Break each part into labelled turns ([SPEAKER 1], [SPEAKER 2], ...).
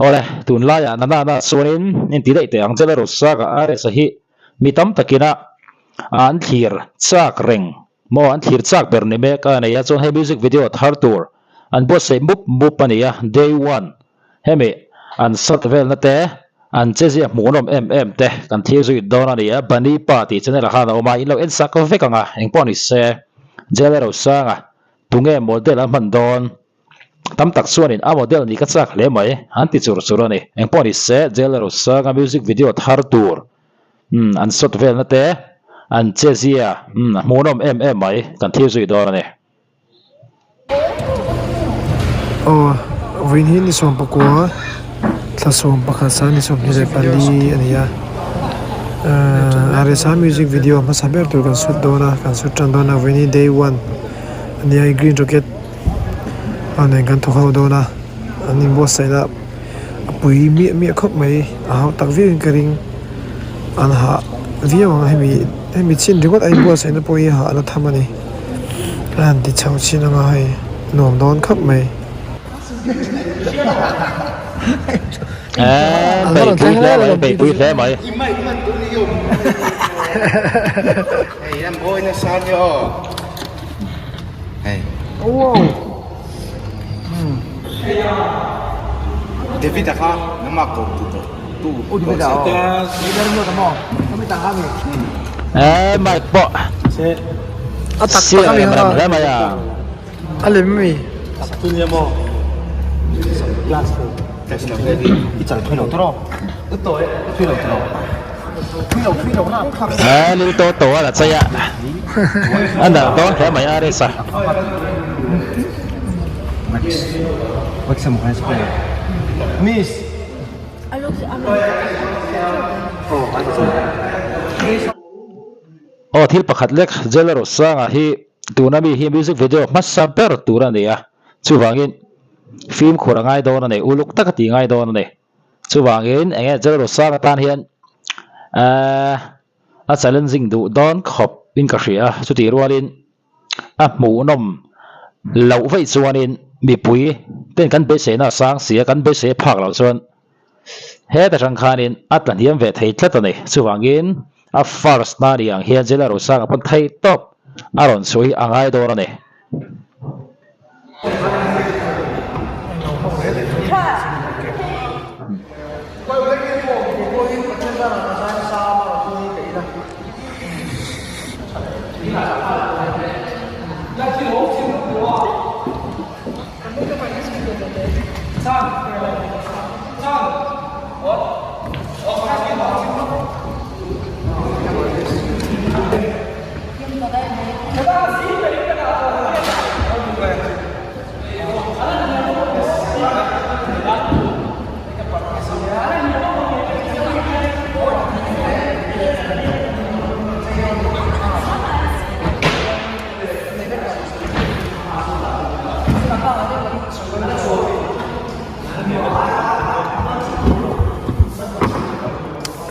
[SPEAKER 1] ole tun la ya na sunin in ti dei te ang jela ro sa ga are sa hi mi tam takina an thir chak reng mo an thir chak ber ni me ka ne ya chon he music video thar tur an bo se mup mup ani ya day one hemi an sat vel na te an che zia munom em te kan thir zui don ani ya bani party chane la khana oma in lo en sak ve ka nga eng pon ni se jela ro sa nga tunge model a man don tam tak chuanin a model ni ka chak hle mai an ti chur chur ani eng pon ni se jela ro sa nga music video thar tur an sot vel na te an che zia munom em mai kan thir zui don ani
[SPEAKER 2] vin hi ni som pakwa tla som pakha sa ni som ni pali ania are sa music video ma saber tur kan shoot dona kan shoot tan dona vin day one ania green rocket ane kan thokau dona ani bo sai da pui mi khop mai a hau tak vi kering an ha video ma hemi chin rigot ai bo sai na poi ha na thamani an ti chau chin nga hai nom don khop mai
[SPEAKER 1] bảy bụi thế mày
[SPEAKER 3] hey em ơi nó sao nhở hey David đã khá nó mặc cổ tu
[SPEAKER 2] bây giờ bây giờ mua tao mò nó mới tặng
[SPEAKER 1] em mày bỏ
[SPEAKER 2] tặng kami
[SPEAKER 1] làm thế mày à
[SPEAKER 2] alem mi
[SPEAKER 3] tu nhà mò glass glass nó cái gì ít chẳng thuê đầu tao ít tối thuê đầu
[SPEAKER 1] à lưu tô là sao ạ anh đã có thế mày à đây sao
[SPEAKER 3] What's some high school Miss
[SPEAKER 1] thil pakhat lek jelero sanga hi tunami hi music video masaper turania chuwangin film khorangai don ane uluk takati ngai don ane chuwangin enge jelero sanga tan hian a challenging du don khop in ka hria chuti rualin a mu nom lo vai chuanin mi pui ten kan be se na sang sia kan be se phak lo chuan he ta rang khanin atlan hiam ve thei thlatani chuwangin a first na ri ang hian jelero sanga pon thei top aron sui angai dor ani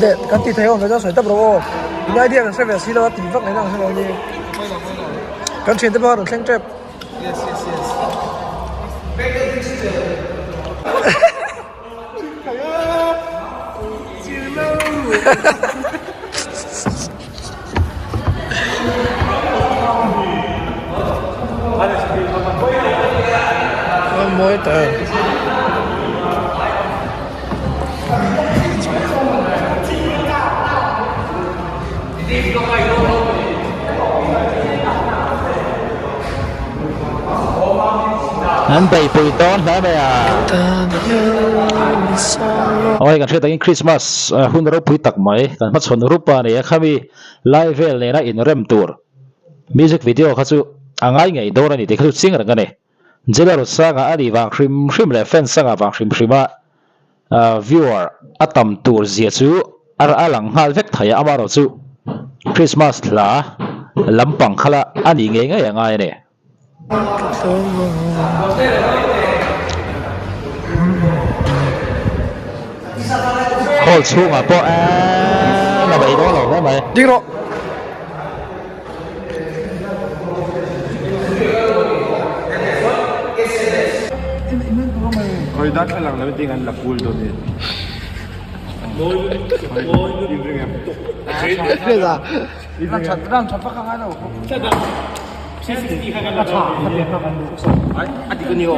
[SPEAKER 2] để cái tí thấy không nó cho sợi tập rồi cái idea là sẽ về xí đó tí vắt này nào sẽ nói gì cái chuyện tập bao được xem chép
[SPEAKER 3] Yes
[SPEAKER 2] mỗi tờ
[SPEAKER 1] anh bảy bụi don thế mày à ôi kan theta in Christmas hun ro pui tak mai kan ma chon rupa ne khami live vel ne na in rem tur music video kha chu angai ngai dor ani te kha chu sing ra ngane jelaro sanga ani wang hrim le fan sanga wang hrimma viewer atam tur zia chu ar alang hal vek thaya amaro chu Christmas la lampang khala ani nge ngai ne hol chung à po là vậy đó rồi đó mày
[SPEAKER 2] đi rồi
[SPEAKER 4] Rồi đắt cái lần là bên anh là cool rồi nè.
[SPEAKER 2] 그래서
[SPEAKER 3] 난 전파강 하나 없고. 아직 그니요.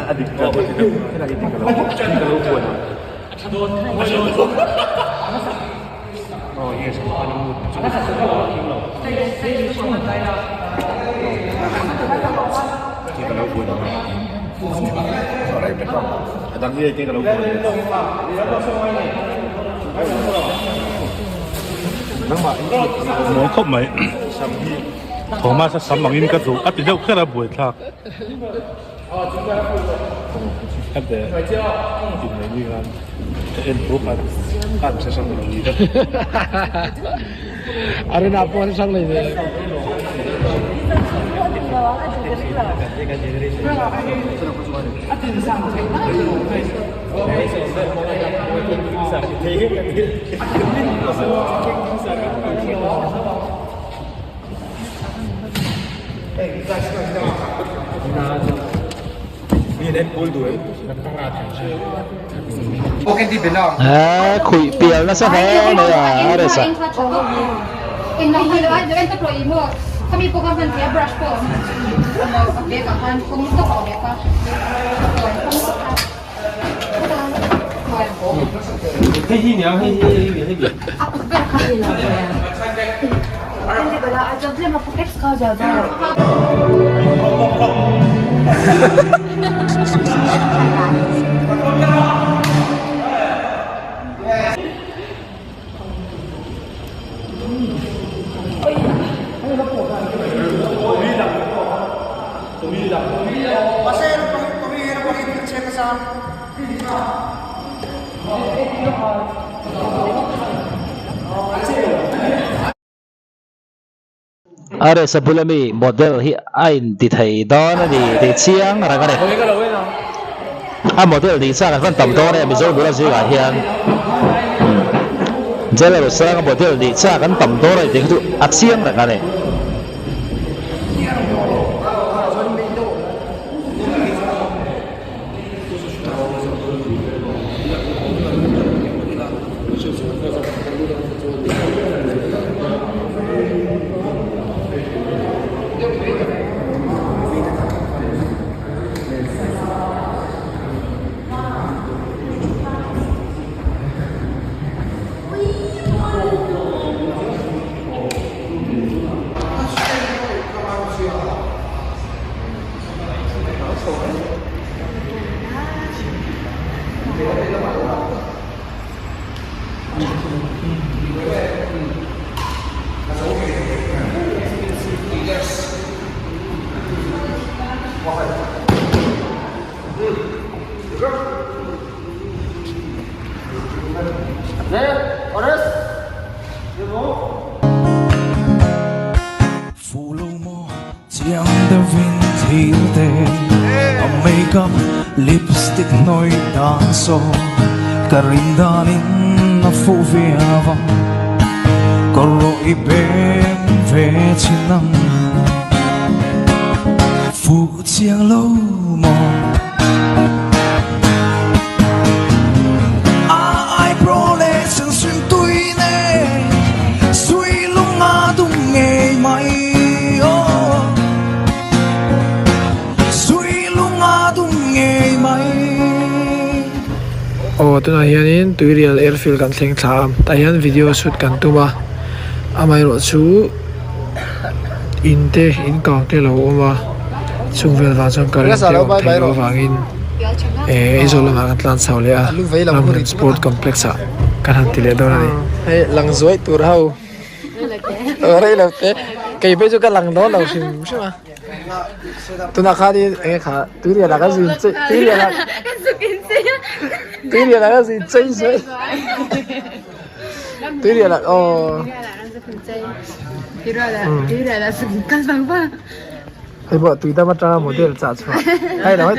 [SPEAKER 3] 아직 저
[SPEAKER 4] Đằng kia kia là lâu rồi. Mỗi khóc mấy. Thổ ma sẽ sắm bằng in cái dù ắt thì đâu khá là buổi thạc. Ắt để tìm lấy như là em bố ắt sẽ sắm bằng gì đó.
[SPEAKER 2] 아르나 아빠는 상례네.
[SPEAKER 3] Ok đi bên nào?
[SPEAKER 1] Khủy piel nó sẽ thế này à đây sao
[SPEAKER 5] Em nói hơi nói em tập rồi muaเขามีโปรแกรมเป็นเทียบ brush พวกเบียกับมันคงต้องออกแบบว่า
[SPEAKER 3] ให้ที่เหนียวให้ที่ให้เบียด
[SPEAKER 5] อ่ะเป็นใครล่ะ근데 나 좀 좀 팩스 가져다.
[SPEAKER 1] Are sa bulami model hi ain ti thei don ni ti chiang ra ka ne a model ni sa kan tam do ne mi zo bula ji ga hian jela ro sa model ni sa kan tam do ra ti tu a chiang ra ka ne
[SPEAKER 6] Chiang the wind heel day a makeup lipstick noi danso karindanin na fuviava koro iben ve chinam fu chiang lo mo ai proles sun tui ne sui lunga dung nge mai
[SPEAKER 2] tuna hianin tuirial airfield kan thleng thlam ta hian video shoot kan tuma amai ro chu inte in kang te lo oma chungvel wa chang karin te lo wangin izolama kan tlan saule a lamhan sport complex a kan han tile do ni he lang zoi tur hau ore lo te kai be chu ka lang do lo sim shima tuna khadi kha tuirial la ka zin tuirial la Tuy là cái gì chơi chơi tuy là tuy là sự căng thẳng quá hay bộ tùy ta bắt ra một điều trả cho hay nói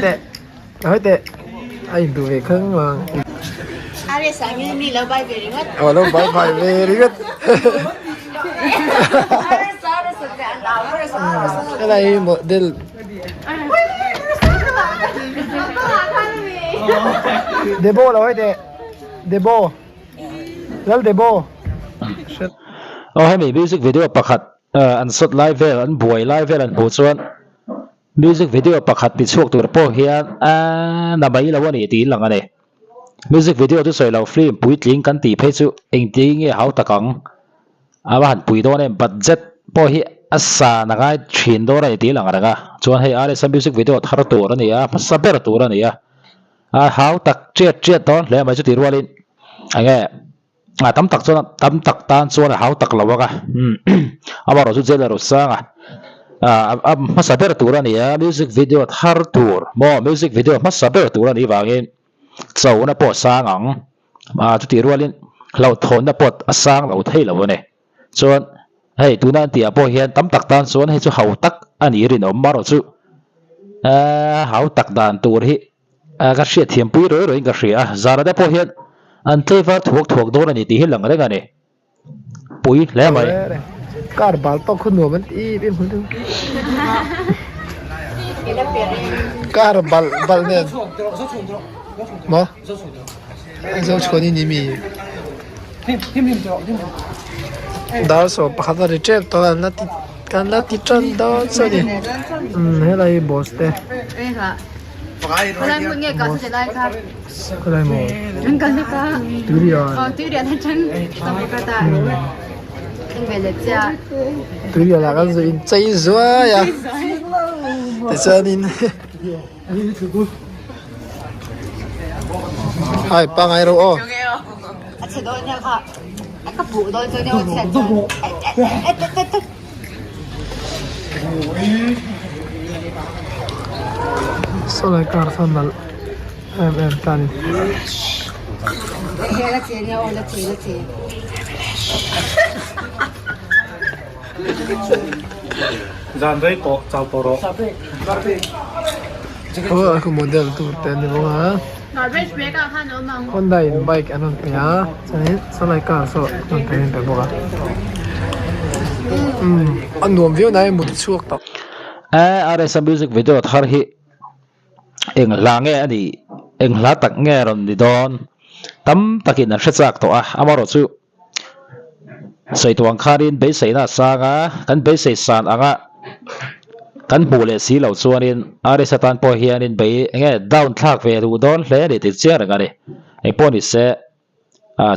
[SPEAKER 2] tệ anh tụi về không mà
[SPEAKER 5] Are sáng ni lâu bay về đi mất.
[SPEAKER 2] lâu bay về đi mất cái này model Debo là ơi đệ Debo Lal Debo
[SPEAKER 1] hay mi music video pakhat an sot live vel an buai live vel an hu chuan music video pakhat ti chuak tur po hian na mai lo ani ti lang ani music video tu soi lo film pui tling kan ti phei chu eng ti nge hau takang awa han pui do ne budget po hi asa na ga thin do rai ti lang anga chuan hei are some music video thar tur ani a pasaber tur ani a hau tak chet ton le mai chu ti rualin ange tam tak chuan tam tak tan chuan hau tak lawaka awa ro chu jela ro sanga masaber tur ani a music video thar tur mo music video masaber tur ani wangin chau na po sangang chu ti rualin lo thon na pot asang lo thei lo ne chuan hei tunan ti apo hian tam tak tan chuan hei chu hau tak ani rin om maro chu hau tak dan tur hi ka hriat thiam pui roi ka hria zara da po hian an tlevar thuak dor ani ti hi lang renga ne pui le mai
[SPEAKER 2] Car bal to khun no man i bin khun Car bal ne Mo Zo choni ni mi Dar so pakhat ri chep to na ti kan la ti chan do so ni he lai boss te
[SPEAKER 5] Hôm nay mình nghe cả sẽ lại khác.
[SPEAKER 2] ko lai mo
[SPEAKER 5] Mình cần cái cả.
[SPEAKER 2] tu ri ya
[SPEAKER 5] Tuy nhiên là chân tao phải cả anh về lịch ra.
[SPEAKER 2] tu ri la kan zo in chai zo ya te chan in hai pa ngai ro o
[SPEAKER 5] Sẽ đôi nhau hả? Anh cấp vụ đôi cho nhau sẽ.
[SPEAKER 2] so lai car fan mal em tan
[SPEAKER 5] Nghe là chị nhau là chị.
[SPEAKER 4] dàn dây có chào tổ đó
[SPEAKER 2] oh aku model tu ten ni bo ha
[SPEAKER 5] Nói về bé cả hắn ở mang.
[SPEAKER 2] Hyundai bike anon pe ya chani so lai car so non ten pe bo ga an nuam view nai mut chuak ta
[SPEAKER 1] are some music video thar hi eng la nge ani eng la tak nge ron ni don tam takin an hretsak to amaro chu sei tuang kharin be sei na sanga kan be sei san anga kan bule si lo chuanin are satan po hianin be nge down thak ve du don hle ri ti cher nga ni ei poni se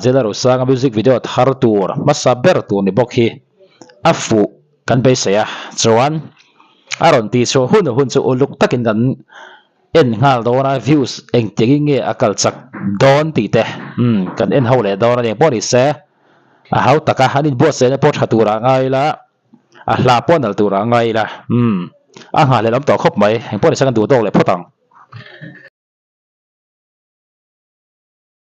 [SPEAKER 1] jela ro sanga music video thar tur masaber tu ni bok hi afu kan be sei chuan aron ti so hun chu uluk takin kan en ngal dona views eng tegi nge akal chak don ti te kan en hole dona ne poni se hau taka hanin bo se ne pot hatura ngai la hla ponal tura ngai la nga le lam to khop mai poni sa kan du dog le photang